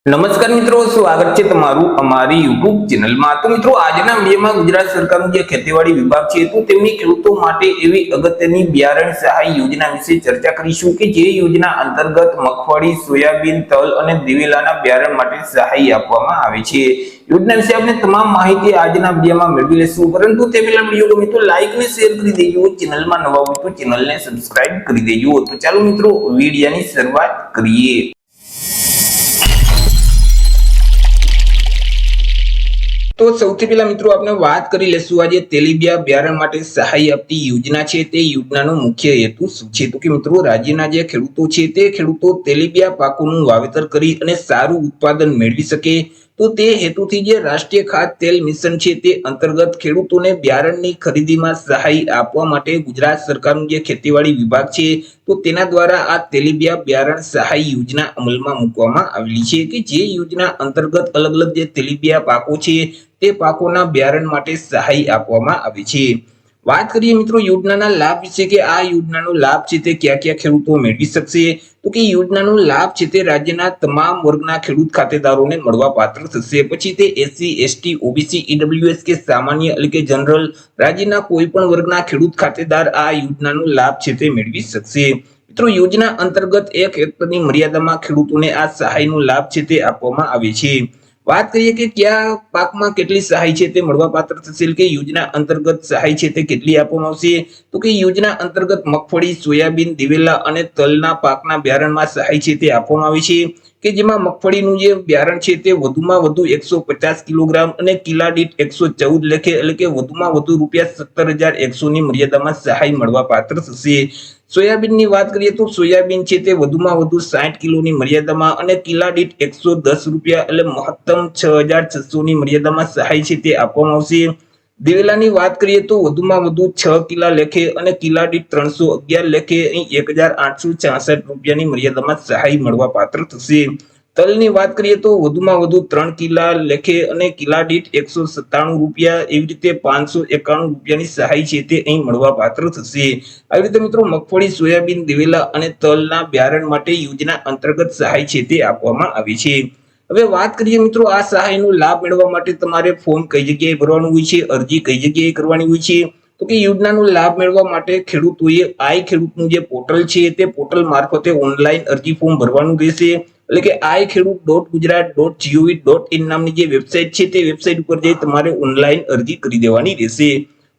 નમસ્કાર મિત્રો, સ્વાગત છે તમારું અમારી યુટ્યુબ ચેનલમાં। તો મિત્રો, આજના વિડીયોમાં ગુજરાત સરકારનું જે ખેતીવાડી વિભાગ છે તો તેમની ખેડૂતો માટે એવી અગત્યની બિયારણ સહાય યોજના વિશે ચર્ચા કરીશું કે જે યોજના અંતર્ગત મગફળી, સોયાબીન, તલ અને દિવેલાના બિયારણ માટે સહાય આપવામાં આવે છે। યોજના વિશે આપણે તમામ માહિતી આજના વિડીયોમાં મેળવી લેશું, પરંતુ તે પહેલા વિડીયો ગમે તો લાઈક અને શેર કરી દેજો, ચેનલમાં નવા હોય તો ચેનલને સબસ્ક્રાઇબ કરી દેજો। તો ચાલો મિત્રો, વિડીયોની શરૂઆત કરીએ। તો સૌથી પહેલા મિત્રો આપણે વાત કરી લેશું આજે તેલીબિયા બિયારણ માટે સહાય આપતી યોજના છે તે યોજનાનો મુખ્ય હેતુ શું છે। તો કે મિત્રો, રાજ્યના જે ખેડૂતો છે તે ખેડૂતો તેલીબિયા પાકોનું વાવેતર કરી અને સારું ઉત્પાદન મેળવી શકે તો તે હેતુથી જે રાષ્ટ્રીય ખાદ્ય તેલ મિશન છે તે અંતર્ગત ખેડૂતોને બિયારણની ખરીદીમાં સહાય આપવા માટે ગુજરાત સરકારનું જે ખેતીવાડી વિભાગ છે તો તેના દ્વારા આ તેલીબિયા બિયારણ સહાય યોજના અમલમાં મૂકવામાં આવેલી છે કે જે યોજના અંતર્ગત અલગ અલગ જે તેલીબિયા પાકો છે તે પાકોના બિયારણ માટે સહાય આપવામાં આવે છે। વાત કરીએ મિત્રો યોજનાના લાભ વિશે કે આ યોજનાનો લાભ છે તે કયા કયા ખેડૂતો મેળવી શકશે, તો કે યોજનાનો લાભ છે તે રાજ્યના તમામ વર્ગના ખેડૂત ખાતેદારોને મળવા પાત્ર થશે। પછી તે એસસી, એસટી, ઓબીસી, ઈડબ્લ્યુએસ કે સામાન્ય એટલે કે જનરલ રાજ્યના કોઈ પણ વર્ગના ખેડૂત ખાતેદાર આ યોજનાનો લાભ છે તે મેળવી શકશે। મિત્રો, યોજના અંતર્ગત 1 હેક્ટરની મર્યાદામાં ખેડૂતોને આ સહાયનો લાભ છે તે આપવામાં આવે છે। વાત કરીએ કે કયા પાકમાં કેટલી સહાય છે તે મળવાપાત્ર થશે કે યોજના અંતર્ગત સહાય છે તે કેટલી આપવામાં આવશે, તો કે યોજના અંતર્ગત મગફળી, સોયાબીન, દિવેલા અને તલના પાકના બિયારણમાં સહાય છે તે આપવામાં આવે છે કે જેમાં મગફળીનું જે બિયારણ છે તે વધુમાં વધુ 150 કિલોગ્રામ અને કિલા દીઠ 114 લેખે એટલે કે વધુમાં વધુ ₹17,100 ની મર્યાદામાં સહાય મળવાપાત્ર થશે। સોયાબીનની વાત કરીએ તો સોયાબીન છે તે વધુમાં વધુ 60 કિલોની મર્યાદામાં અને કિલા દીઠ ₹110 એટલે મહત્તમ 6,600 ની મર્યાદામાં સહાય છે તે આપવામાં આવશે। દિવેલાની વાત કરીએ તો વધુમાં વધુ 6 કિલા લેખે અને કિલા દીઠ 311 લેખે ₹1,866 ની મર્યાદામાં સહાય મળવાપાત્ર થશે। તલની વાત કરીએ તો વધુમાં વધુ 3 કિલા લેખે અને કિલા દીઠ ₹197 એવી રીતે ₹591 ની સહાય છે તે અહીં મળવાપાત્ર થશે। આવી રીતે મિત્રો મગફળી, સોયાબીન, દિવેલા અને તલના બિયારણ માટે યોજના અંતર્ગત સહાય છે તે આપવામાં આવી છે। હવે વાત કરીએ મિત્રો આ સહાયનો લાભ મેળવવા માટે તમારે ફોર્મ કઈ જગ્યાએ ભરવાનું હોય છે, અરજી કઈ જગ્યાએ કરવાની હોય છે, તો કે યોજનાનો લાભ મેળવવા માટે ખેડૂતોએ આઈ ખેડૂતનું જે પોર્ટલ છે તે પોર્ટલ મારફતે ઓનલાઈન અરજી ફોર્મ ભરવાનું રહેશે। એટલે કે iKhedoot.gujarat.gov.in નામની જે વેબસાઇટ છે તે વેબસાઇટ ઉપર જઈ તમારે ઓનલાઈન અરજી કરી દેવાની રહેશે।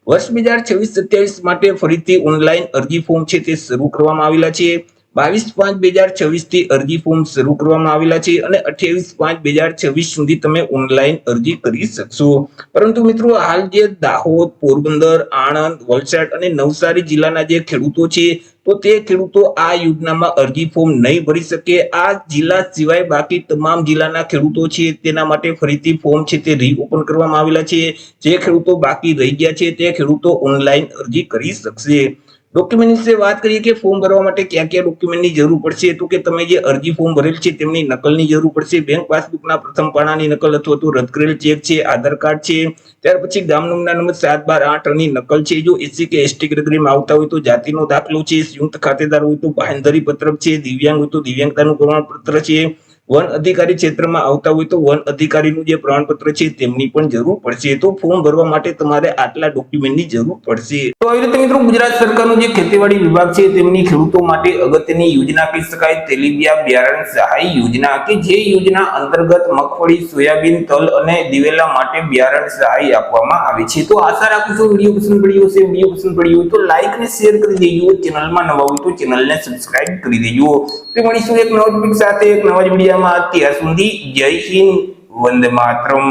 વર્ષ 2026-27 માટે ફરીથી ઓનલાઈન અરજી ફોર્મ છે તે શરૂ કરવામાં આવેલા છે। 22/5/2026 થી અરજી ફોર્મ શરૂ કરવામાં આવેલા છે અને 28/5/2026 સુધી તમે ઓનલાઈન અરજી કરી શકશો। પરંતુ મિત્રો હાલ જે દાહોદ, પોરબંદર, આણંદ, વલસાડ અને નવસારી જિલ્લાના જે ખેડૂતો છે તો તે ખેડૂતો આ યોજનામાં અરજી ફોર્મ નહીં ભરી શકે। આ જિલ્લા સિવાય બાકી તમામ જિલ્લાના ખેડૂતો છે તેના માટે ફરીથી ફોર્મ છે તે રીઓપન કરવામાં આવેલા છે। જે ખેડૂતો બાકી રહી ગયા છે તે ખેડૂતો ઓનલાઈન અરજી કરી શકશે। ડોક્યુમેન્ટ વિશે વાત કરીએ કે ફોર્મ ભરવા માટે કયા કયા ડોક્યુમેન્ટની જરૂર પડશે, તો કે તમે જે અરજી ફોર્મ ભરેલ છે તેમની નકલની જરૂર પડશે। બેંક પાસબુકના પ્રથમ પાનાની નકલ અથવા તો રદ કરેલ ચેક છે, આધાર કાર્ડ છે, ત્યાર પછી ગામના નંબર 7, 12, 8 ની નકલ છે। જો એસસી કે એસટી કેટેગરીમાં આવતા હોય તો જાતિનો દાખલો છે, સંયુક્ત ખાતેદાર હોય તો બાંહેધરી પત્રક છે, દિવ્યાંગ હોય તો દિવ્યાંગતાનું પ્રમાણપત્ર છે, વન અધિકારી ક્ષેત્રમાં આવતા હોય તો વન અધિકારીનું જે પ્રમાણપત્ર છે તેમની પણ જરૂર પડશે। તો ફોર્મ ભરવા માટે તમારે આટલા ડોક્યુમેન્ટની જરૂર પડશે। તો આવી રીતે મિત્રો ગુજરાત સરકારનું જે ખેતીવાડી વિભાગ છે તેમની ખેડૂતો માટે અગત્યની યોજના કહી શકાય તેલીબિયા બિયારણ સહાય યોજના કે જે યોજના અંતર્ગત મગફળી, સોયાબીન, તલ અને દિવેલા માટે બિયારણ સહાય આપવામાં આવે છે। તો આશા રાખું છું વિડીયો પસંદ પડ્યો હશે। વિડીયો પસંદ પડ્યો હોય તો લાઈક અને શેર કરી દેજો, ચેનલમાં નવા હોય તો ચેનલને સબસ્ક્રાઇબ કરી દેજો। તો મળીશું એક નવા ટોપિક સાથે એક નવા જ વિડીયોમાં। અત્યાર સુધી જય હિન્દ, વંદે માતરમ।